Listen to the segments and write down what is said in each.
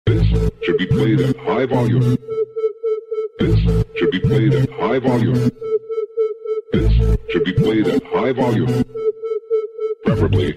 This should be played at high volume. This should be played at high volume. This should be played at high volume. Preferably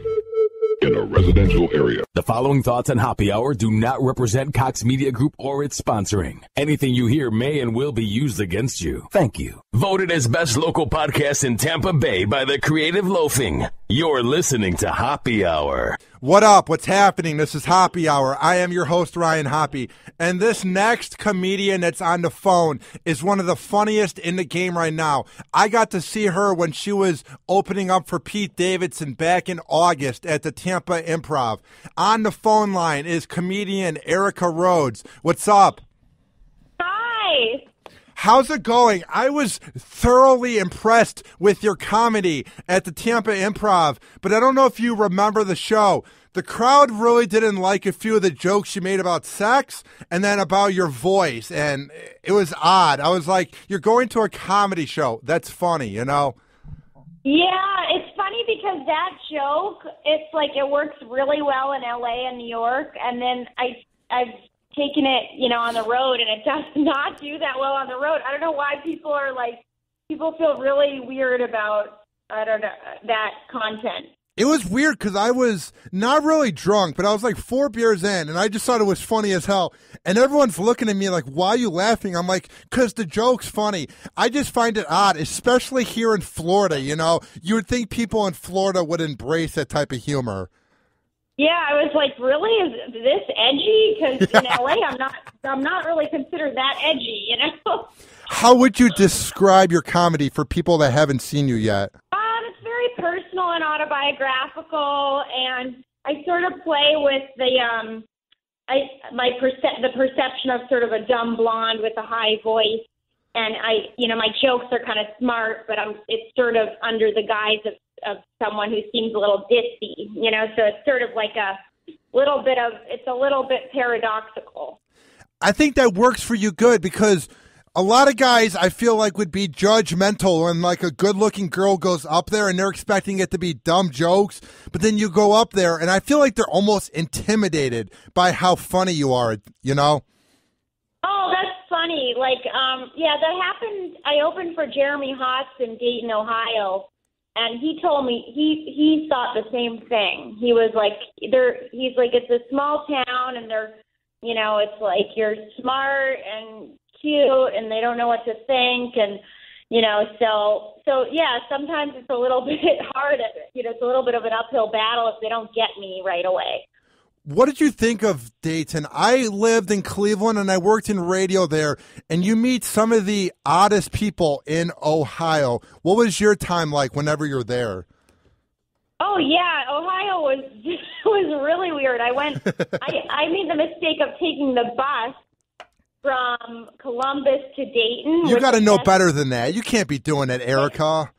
in a residential area. The following thoughts on Hoppe Hour do not represent Cox Media Group or its sponsoring. Anything you hear may and will be used against you. Thank you. Voted as best local podcast in Tampa Bay by the Creative Loafing. You're listening to Hoppe Hour. What up? What's happening? This is Hoppe Hour. I am your host, Ryan Hoppe. And this next comedian that's on the phone is one of the funniest in the game right now. I got to see her when she was opening up for Pete Davidson back in August at the Tampa Improv. On the phone line is comedian Erica Rhodes. What's up? Hi. How's it going? I was thoroughly impressed with your comedy at the Tampa Improv, but I don't know if you remember the show. The crowd really didn't like a few of the jokes you made about sex and then about your voice, and it was odd. I was like, you're going to a comedy show. That's funny, you know? Yeah, it's funny because that joke, it's like it works really well in LA and New York, and then I've taken it, on the road, and it does not do that well on the road. I don't know why people feel really weird about, that content. It was weird because I was not really drunk, but I was like 4 beers in, and I just thought it was funny as hell. And everyone's looking at me like, why are you laughing? I'm like, because the joke's funny. I just find it odd, especially here in Florida, You would think people in Florida would embrace that type of humor. Yeah, I was like, really? Is this edgy? Because in LA, I'm not really considered that edgy, How would you describe your comedy for people that haven't seen you yet? It's very personal and autobiographical, and I sort of play with the perception of sort of a dumb blonde with a high voice, and my jokes are kind of smart, but it's sort of under the guise of someone who seems a little ditzy, so it's sort of like it's a little bit paradoxical. I think that works for you good because a lot of guys I feel like would be judgmental when like a good looking girl goes up there and they're expecting it to be dumb jokes, but then you go up there and I feel like they're almost intimidated by how funny you are, Oh, that's funny. That happened. I opened for Jeremy Haas in Dayton, Ohio. And he told me he thought the same thing. He was like, he's like, it's a small town, and they're, it's like you're smart and cute, and they don't know what to think, and so yeah. Sometimes it's a little bit hard. It's a little bit of an uphill battle if they don't get me right away. What did you think of Dayton? I lived in Cleveland and I worked in radio there, and you meet some of the oddest people in Ohio. What was your time like whenever you're there? Oh yeah, Ohio was really weird. I made the mistake of taking the bus from Columbus to Dayton. You got to know better than that. You can't be doing that, Erica.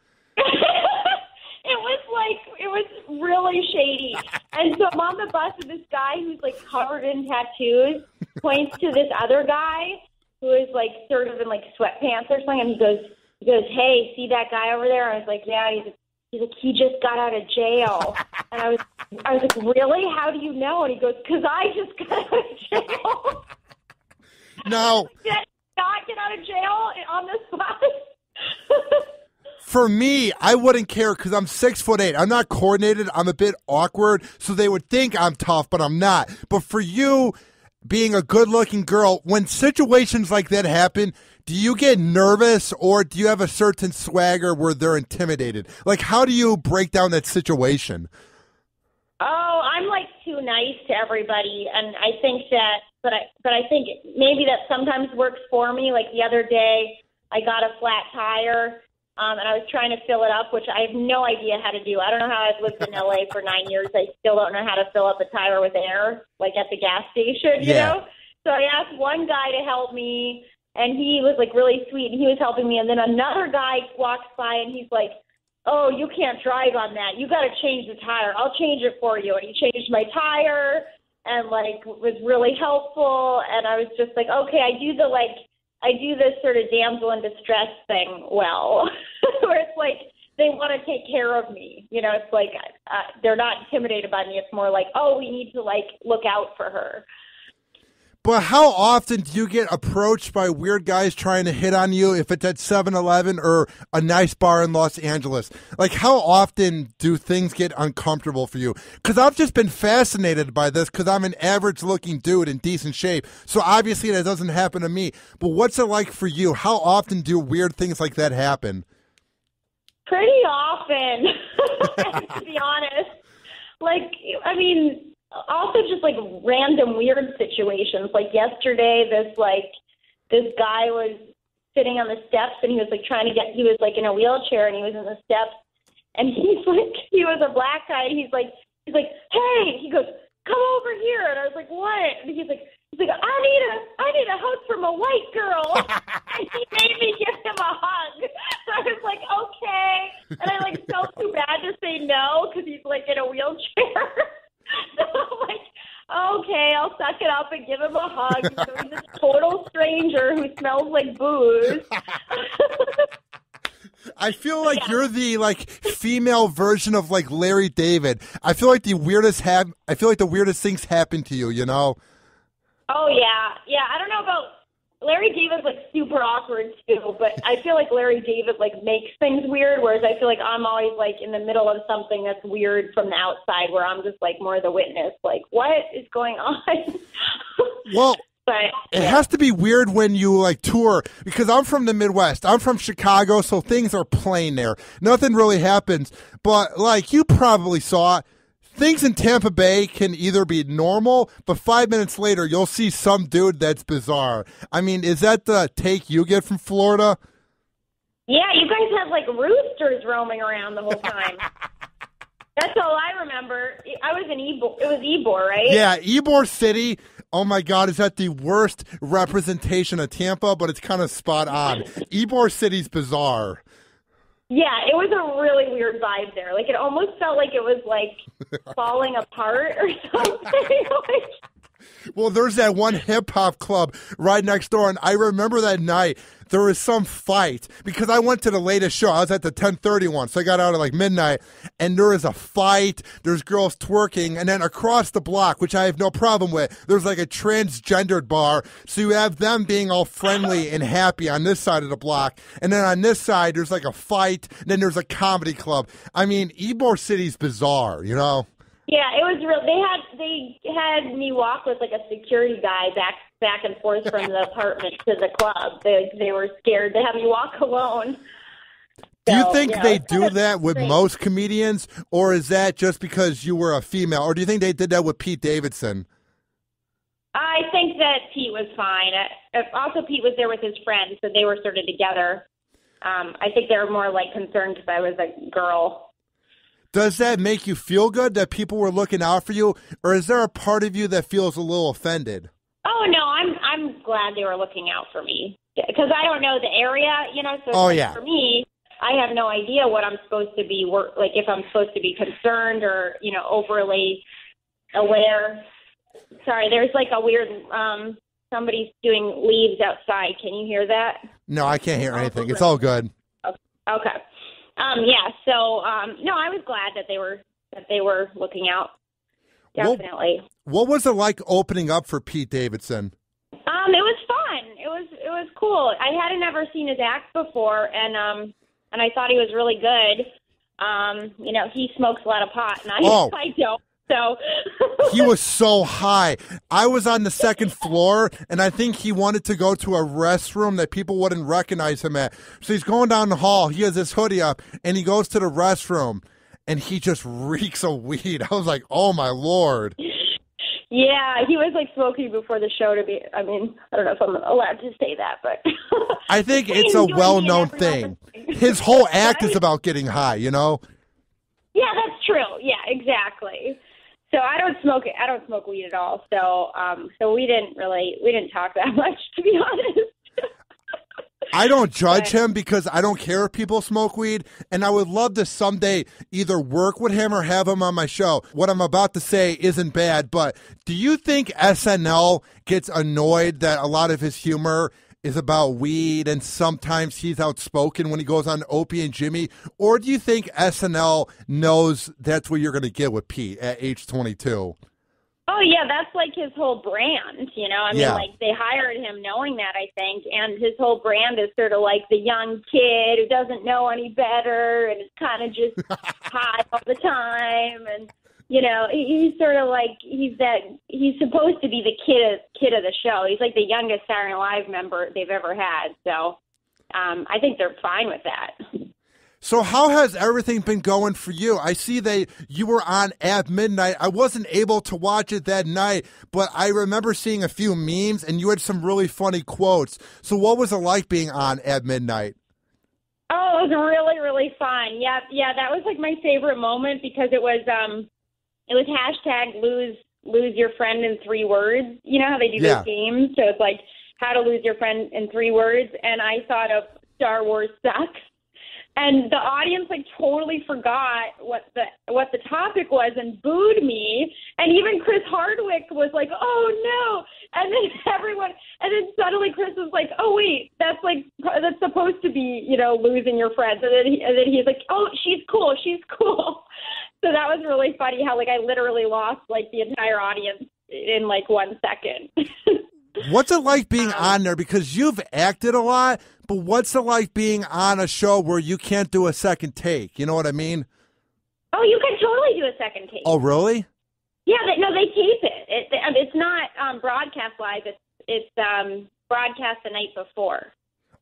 It was really shady. And so I'm on the bus with this guy who's like covered in tattoos, points to this other guy who is like sort of in like sweatpants or something, and he goes, "Hey, see that guy over there?" I was like, "Yeah." He's like, "He just got out of jail." And I was like, "Really? How do you know?" And he goes, "Because I just got out of jail." No. Did I not get out of jail on this bus? For me, I wouldn't care because I'm 6'8". I'm not coordinated. I'm a bit awkward, so they would think I'm tough, but I'm not. But for you, being a good-looking girl, when situations like that happen, do you get nervous or do you have a certain swagger where they're intimidated? Like, how do you break down that situation? Oh, I'm like too nice to everybody, and I think that, but I think maybe that sometimes works for me. Like the other day, I got a flat tire. And I was trying to fill it up, which I have no idea how to do. I don't know how I've lived in L.A. for 9 years. I still don't know how to fill up a tire with air, like at the gas station, you know? So I asked one guy to help me, and he was, like, really sweet, and he was helping me. And then another guy walks by, and he's like, "Oh, you can't drive on that. You got to change the tire. I'll change it for you." And he changed my tire and, like, was really helpful. And I was just like, okay, I do this sort of damsel in distress thing well, where it's like they want to take care of me. It's like they're not intimidated by me. It's more like, oh, we need to, like, look out for her. But how often do you get approached by weird guys trying to hit on you if it's at 7-Eleven or a nice bar in Los Angeles? Like, how often do things get uncomfortable for you? Because I've just been fascinated by this because I'm an average-looking dude in decent shape. So obviously that doesn't happen to me. But what's it like for you? How often do weird things like that happen? Pretty often, to be honest. Like, I mean... Also, just like random weird situations. Like yesterday, this guy was sitting on the steps, and he was like in a wheelchair, and he was in the steps, and he was a black guy, and he's like, hey, he goes, come over here, and I was like, what? And he's like, I need a hug from a white girl, and he made me give him a hug. So I was like, okay, and I like felt too bad to say no because he's like in a wheelchair. So I'm like, okay, I'll suck it up and give him a hug. So he's a total stranger who smells like booze. I feel like you're the female version of like Larry David. I feel like the weirdest things happen to you, you know? Oh yeah. I don't know about Larry David's like super awkward too, but I feel like Larry David like makes things weird, whereas I feel like I'm always like in the middle of something that's weird from the outside, where I'm just like more the witness. Like, what is going on? Well, but it has to be weird when you like tour, because I'm from the Midwest. I'm from Chicago, so things are plain there. Nothing really happens. But like you probably saw, things in Tampa Bay can either be normal, but 5 minutes later, you'll see some dude that's bizarre. I mean, is that the take you get from Florida? Yeah, you guys had like roosters roaming around the whole time. That's all I remember. I was in Ybor. It was Ybor, right? Yeah, Ybor City. Oh my God, is that the worst representation of Tampa? But it's kind of spot on. Ybor City's bizarre. Yeah, it was a really weird vibe there. Like, it almost felt like it was, like, falling apart or something. Well, there's that one hip-hop club right next door, and I remember that night there was some fight because I went to the latest show. I was at the 10:30 one, so I got out at like midnight, and there is a fight. There's girls twerking, and then across the block, which I have no problem with, there's like a transgendered bar, so you have them being all friendly and happy on this side of the block, and then on this side, there's like a fight, and then there's a comedy club. I mean, Ybor City's bizarre, you know? Yeah, it was real. They had me walk with like a security guy back and forth from the apartment to the club. They were scared to have me walk alone. Do you think they do that with most comedians, or is that just because you were a female, or do you think they did that with Pete Davidson? I think that Pete was fine. Also, Pete was there with his friend, so they were sort of together. I think they were more like concerned because I was a girl. Does that make you feel good that people were looking out for you, or is there a part of you that feels a little offended? Oh no, I'm glad they were looking out for me because I don't know the area, you know. So for me, I have no idea what I'm supposed to be like if I'm supposed to be concerned or overly aware. Sorry, there's like a weird somebody's doing leaves outside. Can you hear that? No, I can't hear anything. It's all good. Okay. So no, I was glad that they were looking out. Definitely. What was it like opening up for Pete Davidson? It was fun. It was cool. I hadn't ever seen his act before, and I thought he was really good. He smokes a lot of pot, and I don't. So he was so high. I was on the second floor, and I think he wanted to go to a restroom that people wouldn't recognize him at. So he's going down the hall. He has his hoodie up, and he goes to the restroom, and he just reeks of weed. I was like, oh, my Lord. Yeah, he was like smoking before the show I don't know if I'm allowed to say that, but I think it's a well-known thing. His whole act is about getting high, you know? Yeah, that's true. Yeah, exactly. So I don't smoke weed at all. So we didn't talk that much, to be honest. I don't judge him because I don't care if people smoke weed, and I would love to someday either work with him or have him on my show. What I'm about to say isn't bad, but do you think SNL gets annoyed that a lot of his humor is about weed and sometimes he's outspoken when he goes on Opie and Jimmy? Or do you think SNL knows that's what you're going to get with Pete at age 22? Oh, yeah, that's like his whole brand, you know? I mean, like, they hired him knowing that, I think, and his whole brand is sort of like the young kid who doesn't know any better and is kind of just high all the time. And, you know, he's sort of like, he's supposed to be the kid of the show. He's like the youngest Saturday Night Live member they've ever had. So I think they're fine with that. So how has everything been going for you? I see you were on at midnight. I wasn't able to watch it that night, but I remember seeing a few memes, and you had some really funny quotes. So what was it like being on at midnight? Oh, it was really, really fun. Yeah, that was like my favorite moment because it was hashtag lose your friend in 3 words. You know how they do those games? So it's like how to lose your friend in 3 words, and I thought of Star Wars sucks. And the audience like totally forgot what the topic was and booed me. And even Chris Hardwick was like, "Oh no!" And then suddenly Chris was like, "Oh wait, that's supposed to be, you know, losing your friends." And then he's like, "Oh, she's cool." So that was really funny. How like I literally lost like the entire audience in like 1 second. What's it like being on there? Because you've acted a lot, but what's it like being on a show where you can't do a second take? You know what I mean? Oh, you can totally do a second take. Oh, really? Yeah, they tape it. It's not broadcast live. It's broadcast the night before.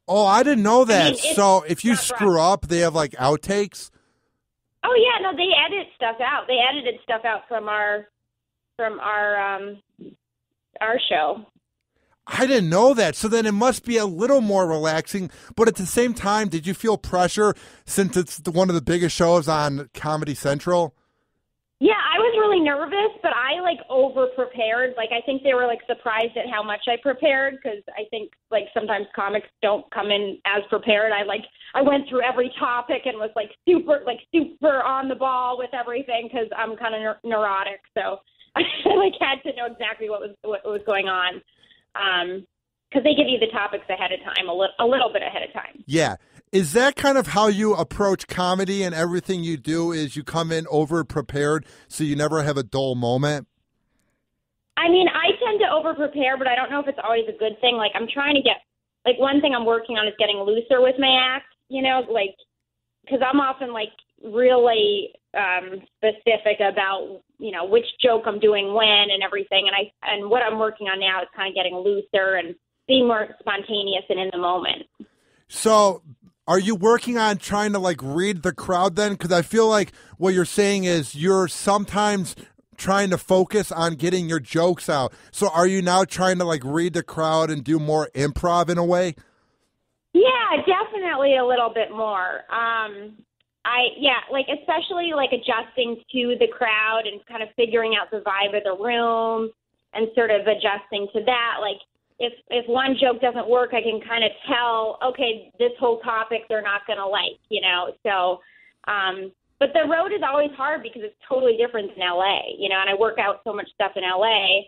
Oh, I didn't know that. I mean, so if you screw up, they have like outtakes? Oh, yeah, no, they edit stuff out. They edited stuff out from our show. I didn't know that. So then it must be a little more relaxing. But at the same time, did you feel pressure since it's one of the biggest shows on Comedy Central? Yeah, I was really nervous, but I like over-prepared. Like I think they were like surprised at how much I prepared because I think like sometimes comics don't come in as prepared. I went through every topic and was like super on the ball with everything because I'm kind of neurotic. So I like had to know exactly what was going on. Because they give you the topics ahead of time, a little bit ahead of time. Yeah. Is that kind of how you approach comedy and everything you do is you come in over-prepared so you never have a dull moment? I mean, I tend to over-prepare, but I don't know if it's always a good thing. Like, I'm trying to get, like, one thing I'm working on is getting looser with my act, you know, like, because I'm often, like, really specific about, you know, which joke I'm doing when and everything. And what I'm working on now is kind of getting looser and being more spontaneous and in the moment. So are you working on trying to like read the crowd then? Because I feel like what you're saying is you're sometimes trying to focus on getting your jokes out. So are you now trying to like read the crowd and do more improv in a way? Yeah, definitely a little bit more. Like especially like adjusting to the crowd and kind of figuring out the vibe of the room and sort of adjusting to that. Like if one joke doesn't work, I can kind of tell, okay, this whole topic they're not going to like, you know. So, but the road is always hard because it's totally different in LA, you know, and I work out so much stuff in LA.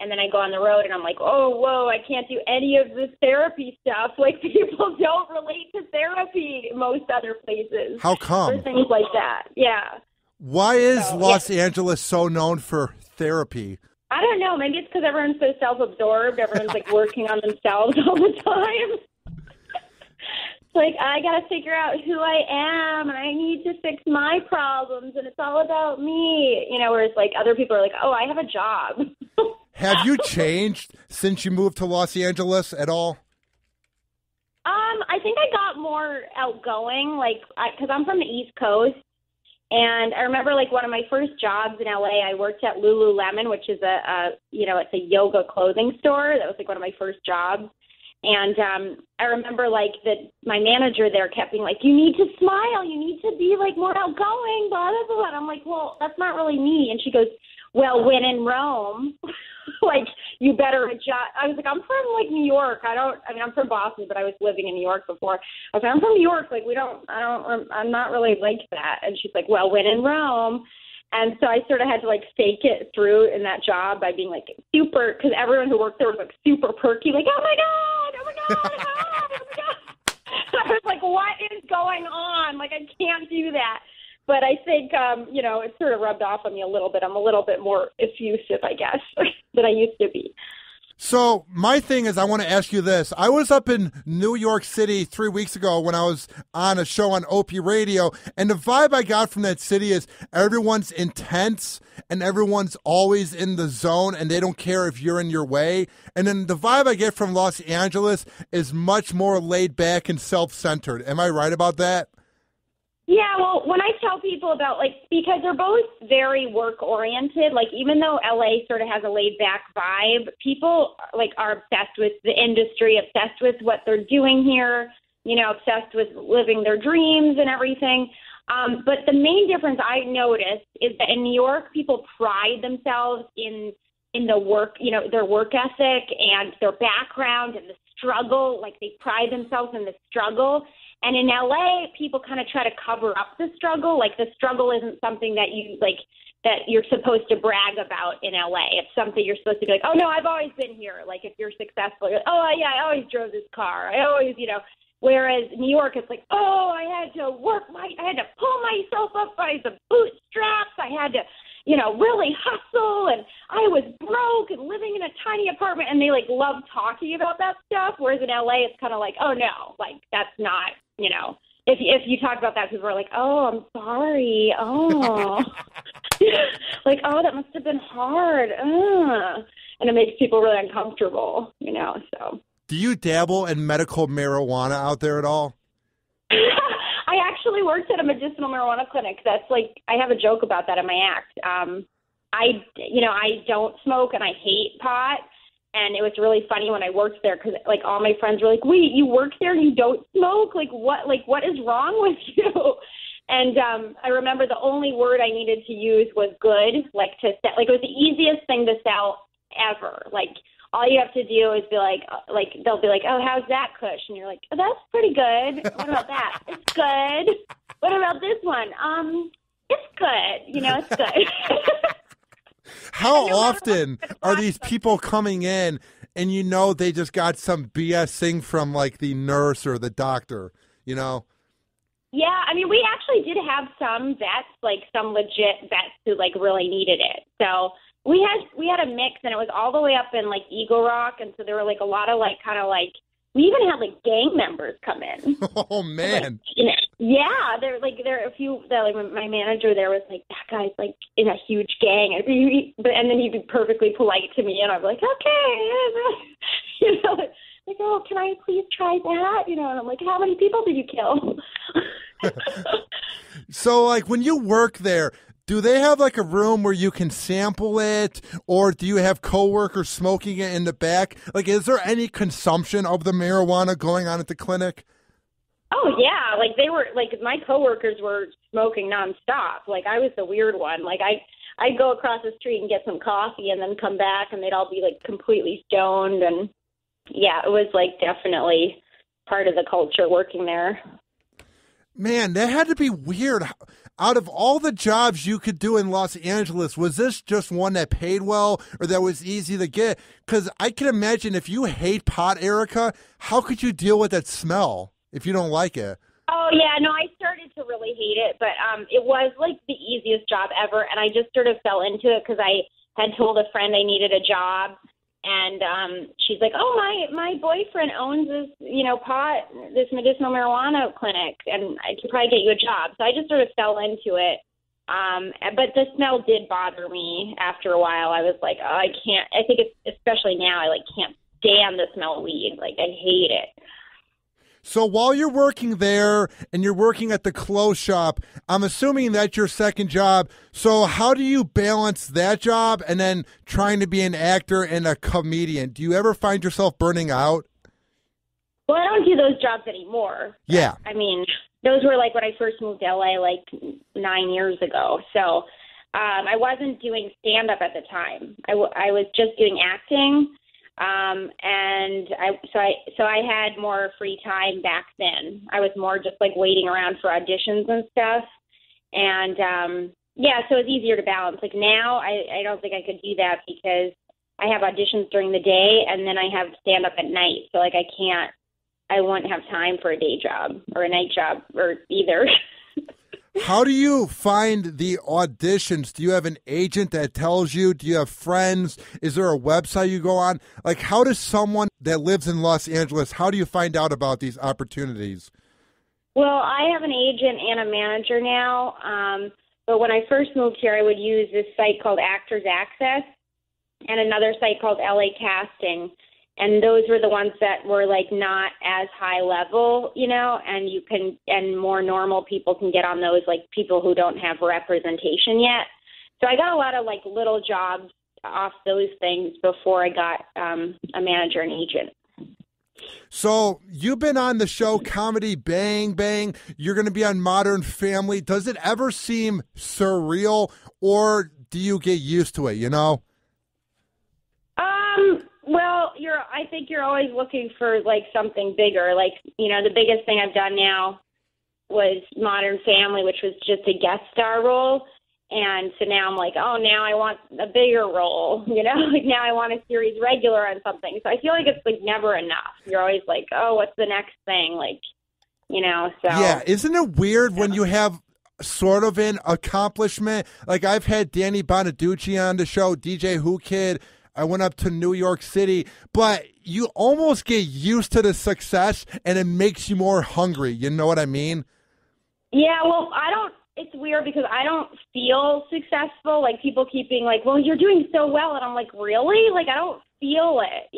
And then I go on the road and I'm like, oh, whoa, I can't do any of this therapy stuff. Like, people don't relate to therapy most other places. How come? Or things like that, yeah. Why is Los Angeles so known for therapy? I don't know. Maybe it's because everyone's so self-absorbed. Everyone's, like, working on themselves all the time. It's like, I got to figure out who I am, and I need to fix my problems, and it's all about me. You know, whereas, like, other people are like, oh, I have a job. Have you changed since you moved to Los Angeles at all? I think I got more outgoing, like, because I'm from the East Coast, and I remember, like, one of my first jobs in LA, I worked at Lululemon, which is it's a yoga clothing store. That was, like, one of my first jobs. And I remember, like, that my manager there kept being like, you need to smile. You need to be, like, more outgoing, blah, blah, blah. And I'm like, well, that's not really me. And she goes, well, when in Rome, like, you better adjust. I was like, I'm from, like, New York. I'm from Boston, but I was living in New York before. I was like, I'm from New York. Like, I'm not really like that. And she's like, well, when in Rome. And so I sort of had to, like, fake it through in that job by being, like, super, because everyone who worked there was, like, super perky, like, oh, my God, oh, my God, oh, my God. I was like, what is going on? Like, I can't do that. But I think, it sort of rubbed off on me a little bit. I'm a little bit more effusive, I guess, than I used to be. So my thing is, I want to ask you this. I was up in New York City 3 weeks ago when I was on a show on Opie Radio, and the vibe I got from that city is everyone's intense and everyone's always in the zone and they don't care if you're in your way. And then the vibe I get from Los Angeles is much more laid back and self-centered. Am I right about that? Yeah, well, when I tell people about, because they're both very work-oriented, even though LA sort of has a laid-back vibe, people, are obsessed with the industry, obsessed with what they're doing here, obsessed with living their dreams and everything. But the main difference I noticed is that in New York, people pride themselves in the work, their work ethic and their background and the struggle. They pride themselves in the struggle. And in LA, people kind of try to cover up the struggle. The struggle isn't something that that you're supposed to brag about in LA. It's something you're supposed to be like, oh no, I've always been here. If you're successful, you're like, oh yeah, I always drove this car. I always, whereas New York, it's like, oh, I had to pull myself up by the bootstraps. I had to, really hustle, and I was broke and living in a tiny apartment, and they love talking about that stuff. Whereas in LA, it's kind of like, oh no, that's not, if you talk about that, people are like, oh, I'm sorry. Oh, oh, that must have been hard. And it makes people really uncomfortable, so. Do you dabble in medical marijuana out there at all? I actually worked at a medicinal marijuana clinic. That's I have a joke about that in my act. I don't smoke and I hate pot. And it was really funny when I worked there because all my friends were like, wait, you work there and you don't smoke? What is wrong with you? And I remember the only word I needed to use was good, it was the easiest thing to sell ever. All you have to do is be they'll be like, oh, how's that kush? And you're like, oh, that's pretty good. What about that? It's good. What about this one? It's good. It's good. How often are these people coming in and they just got some BS thing from the nurse or the doctor, Yeah, I mean, we actually did have some vets, some legit vets who really needed it. So we had a mix, and it was all the way up in Eagle Rock, and so there were a lot of we even had gang members come in. Oh man! Yeah, there are a few that my manager there was that guy's in a huge gang, and then he'd be perfectly polite to me, and I'm like, okay, oh, can I please try that? And I'm like, how many people did you kill? So when you work there, do they have a room where you can sample it, or do you have coworkers smoking it in the back? Is there any consumption of the marijuana going on at the clinic? Oh yeah, they were my coworkers were smoking nonstop. I was the weird one. I'd go across the street and get some coffee, and then come back, and they'd all be completely stoned. And yeah, it was definitely part of the culture working there. Man, that had to be weird. Out of all the jobs you could do in Los Angeles, was this just one that paid well or that was easy to get? Because I can imagine if you hate pot, Erica, how could you deal with that smell if you don't like it? Oh, yeah. No, I started to really hate it, but it was the easiest job ever. And I just sort of fell into it because I had told a friend I needed a job. And she's like, oh, my boyfriend owns this, this medicinal marijuana clinic, and I could probably get you a job. So I just sort of fell into it. But the smell did bother me after a while. I was like, oh, I can't. I think it's, especially now, I can't stand the smell of weed. I hate it. So while you're working there and you're working at the clothes shop, I'm assuming that's your second job. So how do you balance that job and then trying to be an actor and a comedian? Do you ever find yourself burning out? Well, I don't do those jobs anymore. Yeah. I mean, those were when I first moved to LA 9 years ago. So I wasn't doing stand-up at the time. I was just doing acting. And I had more free time back then. I was more just waiting around for auditions and stuff. And, so it's easier to balance. Now I don't think I could do that because I have auditions during the day and then I have stand up at night. So I won't have time for a day job or a night job or either. How do you find the auditions? Do you have an agent that tells you? Do you have friends? Is there a website you go on? Like, how does someone that lives in Los Angeles, how do you find out about these opportunities? Well, I have an agent and a manager now. But when I first moved here, I would use this site called Actors Access and another site called LA Casting. And those were the ones that were like not as high level, and more normal people can get on those, like people who don't have representation yet. So I got a lot of like little jobs off those things before I got a manager and agent. So you've been on the show Comedy Bang Bang. You're going to be on Modern Family. Does it ever seem surreal, or do you get used to it, Well, I think you're always looking for like something bigger. Like, the biggest thing I've done now was Modern Family, which was just a guest star role. And so now I'm like, oh, now I want a bigger role, like now I want a series regular on something. So I feel like it's like never enough. You're always like, oh, what's the next thing? Like, so. Yeah. Isn't it weird when you have sort of an accomplishment? Like I've had Danny Bonaducci on the show, DJ Who Kid. I went up to New York City, but you almost get used to the success and it makes you more hungry. You know what I mean? Yeah, well, it's weird because I don't feel successful. Like people keep being like, well, you're doing so well. And I'm like, really? Like, I don't feel it,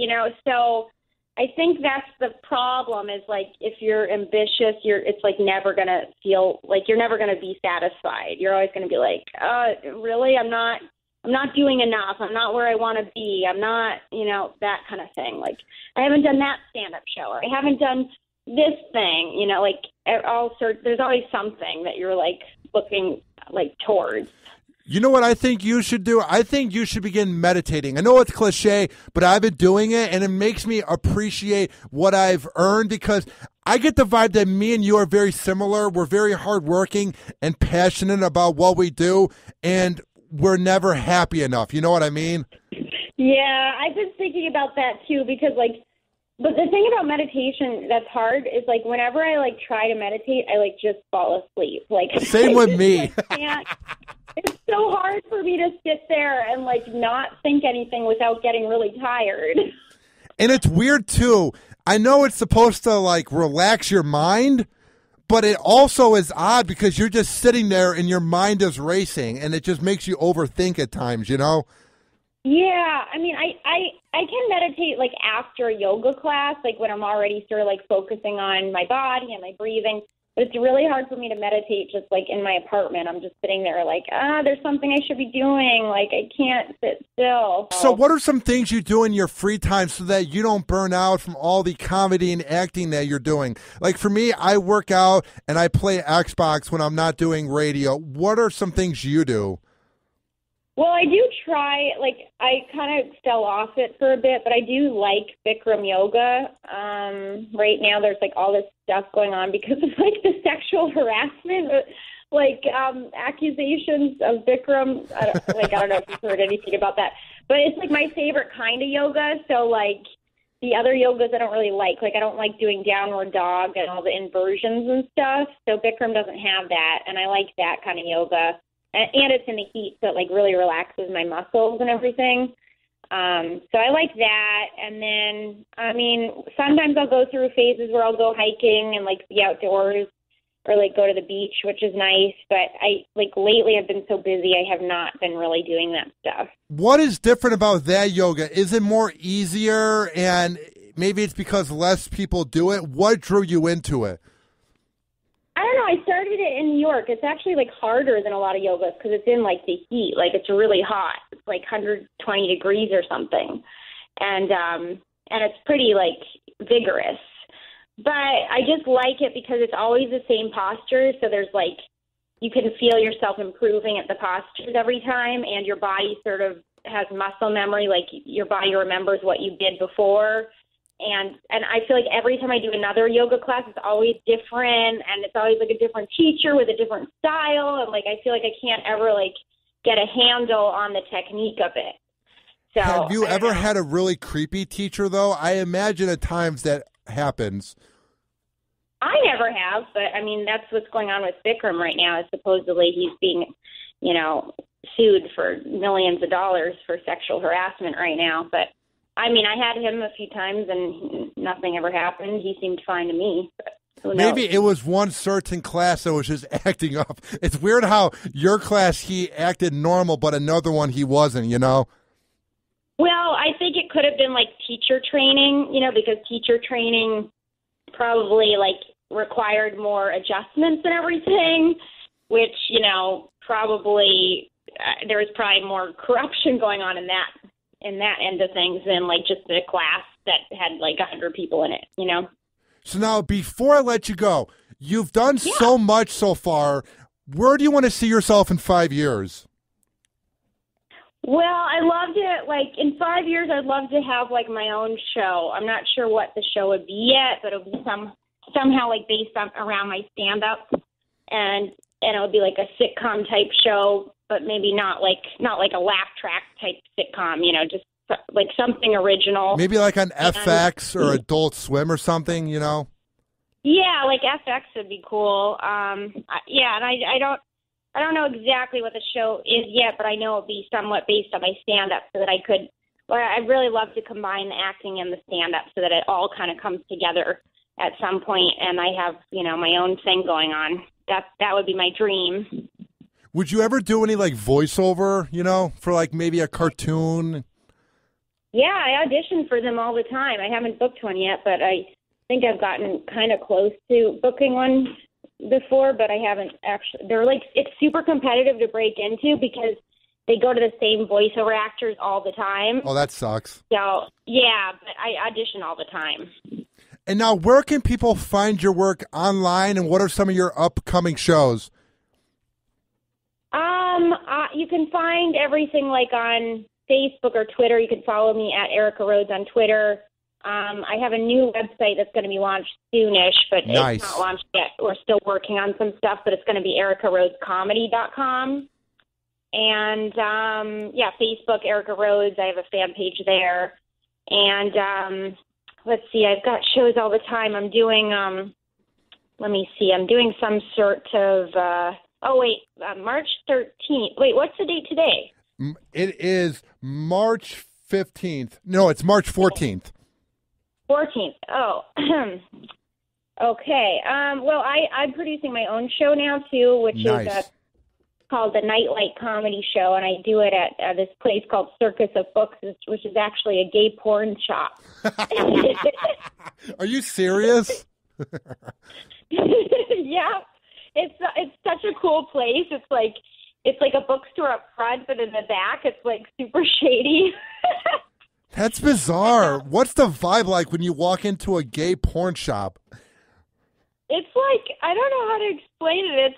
So I think that's the problem is like, if you're ambitious, it's like never going to feel like you're never going to be satisfied. You're always going to be like, really? I'm not doing enough. I'm not where I want to be. I'm not, that kind of thing. Like, I haven't done that stand-up show, or I haven't done this thing, there's always something that you're like looking like towards. You know what I think you should do? I think you should begin meditating. I know it's cliche, but I've been doing it, and it makes me appreciate what I've earned because I get the vibe that me and you are very similar. We're very hardworking and passionate about what we do, and we're never happy enough. You know what I mean? Yeah, I've been thinking about that too because but the thing about meditation that's hard is like whenever I like try to meditate, I like just fall asleep. Like same with me. It's so hard for me to sit there and like not think anything without getting really tired. And it's weird too. I know it's supposed to like relax your mind, but it also is odd because you're just sitting there and your mind is racing and it just makes you overthink at times, Yeah, I mean, I can meditate like after a yoga class, like when I'm already sort of like focusing on my body and my breathing. But it's really hard for me to meditate just like in my apartment. I'm just sitting there like, there's something I should be doing. Like I can't sit still. So what are some things you do in your free time so that you don't burn out from all the comedy and acting that you're doing? Like for me, I work out and I play Xbox when I'm not doing radio. What are some things you do? Well, I do try, like, I kind of fell off it for a bit, but I do like Bikram yoga. Right now there's, like, all this stuff going on because of, like, the sexual harassment, like, accusations of Bikram. I don't know if you've heard anything about that. But it's, like, my favorite kind of yoga, so, like, the other yogas I don't really like. Like, I don't like doing downward dog and all the inversions and stuff, so Bikram doesn't have that, and I like that kind of yoga. And it's in the heat, so it, like, really relaxes my muscles and everything. So I like that. And then, I mean, sometimes I'll go through phases where I'll go hiking and, like, be outdoors or, like, go to the beach, which is nice. But, lately I've been so busy, I have not been really doing that stuff. What is different about that yoga? Is it more easier and maybe it's because less people do it? What drew you into it? I don't know. I started it in New York. It's actually, like, harder than a lot of yogas because it's in, like, the heat. Like, it's really hot. It's, like, 120 degrees or something. And it's pretty, like, vigorous. But I just like it because it's always the same posture. So there's, like, you can feel yourself improving at the postures every time. And your body sort of has muscle memory. Like, your body remembers what you did before. And I feel like every time I do another yoga class, it's always different, and it's always, like, a different teacher with a different style, and, like, I feel like I can't ever, like, get a handle on the technique of it. So have you ever had a really creepy teacher, though? I imagine at times that happens. I never have, but I mean, that's what's going on with Bikram right now. Is supposedly he's being, sued for millions of dollars for sexual harassment right now. But I mean, I had him a few times and nothing ever happened. He seemed fine to me. But who knows? Maybe it was one certain class that was just acting up. It's weird how your class he acted normal, but another one he wasn't, Well, I think it could have been like teacher training, because teacher training probably required more adjustments and everything, which, probably there was probably more corruption going on in that end of things than just a class that had 100 people in it, So now, before I let you go, you've done so much so far. Where do you want to see yourself in 5 years? Well, I love to, in 5 years, I'd love to have, my own show. I'm not sure what the show would be yet, but it'll be somehow, based around my stand-up. And it would be, a sitcom-type show, but maybe not a laugh track type sitcom, just, something original. Maybe on FX or Adult Swim or something, Yeah, FX would be cool. And I don't know exactly what the show is yet, but I know it'll be somewhat based on my stand-up so that I'd really love to combine the acting and the stand-up so that it all kind of comes together at some point and I have, my own thing going on. That would be my dream. Would you ever do any voiceover, for maybe a cartoon? Yeah, I audition for them all the time. I haven't booked one yet, but I think I've gotten kind of close to booking one before, but I haven't actually. They're it's super competitive to break into because they go to the same voiceover actors all the time. Oh, that sucks. So, yeah, but I audition all the time. And now, where can people find your work online, and what are some of your upcoming shows? You can find everything on Facebook or Twitter. You can follow me at Erica Rhodes on Twitter. I have a new website that's going to be launched soonish, but nice. It's not launched yet. We're still working on some stuff, but it's going to be EricaRhodesComedy.com. And, Facebook, Erica Rhodes. I have a fan page there. And let's see, I've got shows all the time. I'm doing, I'm doing some sort of, March 13th. Wait, what's the date today? It is March 15th. No, it's March 14th. 14th. Oh, okay. I'm producing my own show now, too, which is called the Nightlight Comedy Show, and I do it at this place called Circus of Books, which is actually a gay porn shop. Are you serious? Yeah. It's such a cool place. It's like a bookstore up front, but in the back, it's super shady. That's bizarre. What's the vibe like when you walk into a gay porn shop? It's I don't know how to explain it.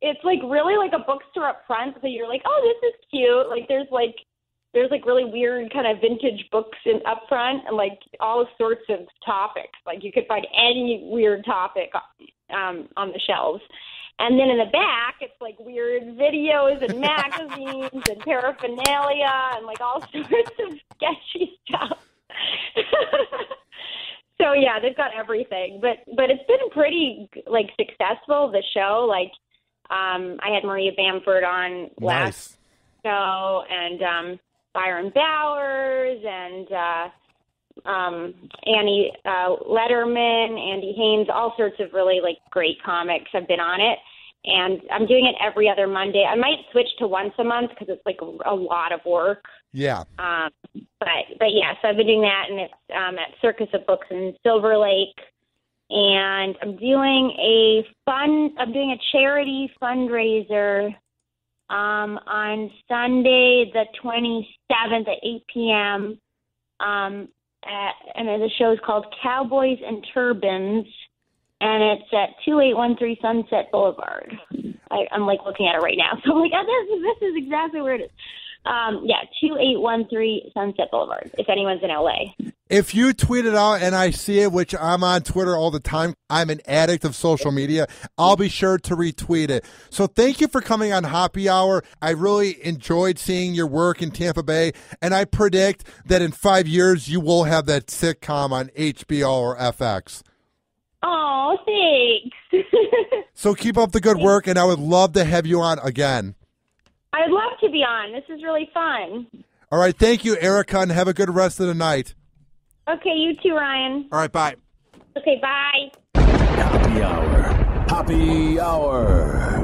It's really like a bookstore up front. So you're oh, this is cute. There's really weird kind of vintage books up front and all sorts of topics. You could find any weird topic on the shelves. And then in the back, it's weird videos and magazines and paraphernalia and all sorts of sketchy stuff. So yeah, they've got everything. But it's been pretty successful, the show. I had Maria Bamford on last show and Byron Bowers and Annie Letterman, Andy Haynes, all sorts of really great comics have been on it. And I'm doing it every other Monday. I might switch to once a month because it's a lot of work. Yeah. But yeah, so I've been doing that, and it's at Circus of Books in Silver Lake. And I'm doing a charity fundraiser on Sunday the 27th at 8 p.m. And the show is called Cowboys and Turbans, and it's at 2813 Sunset Boulevard. I'm looking at it right now, so I'm this is exactly where it is. 2813 Sunset Boulevard, if anyone's in LA. If you tweet it out and I see it, which I'm on Twitter all the time, I'm an addict of social media, I'll be sure to retweet it. So thank you for coming on Hoppe Hour. I really enjoyed seeing your work in Tampa Bay, and I predict that in 5 years you will have that sitcom on HBO or FX. Oh, thanks. So keep up the good work, and I would love to have you on again. I'd love to be on. This is really fun. All right, thank you, Erica, and have a good rest of the night. Okay, you too, Ryan. All right, bye. Okay, bye. Hoppe Hour. Hoppe Hour.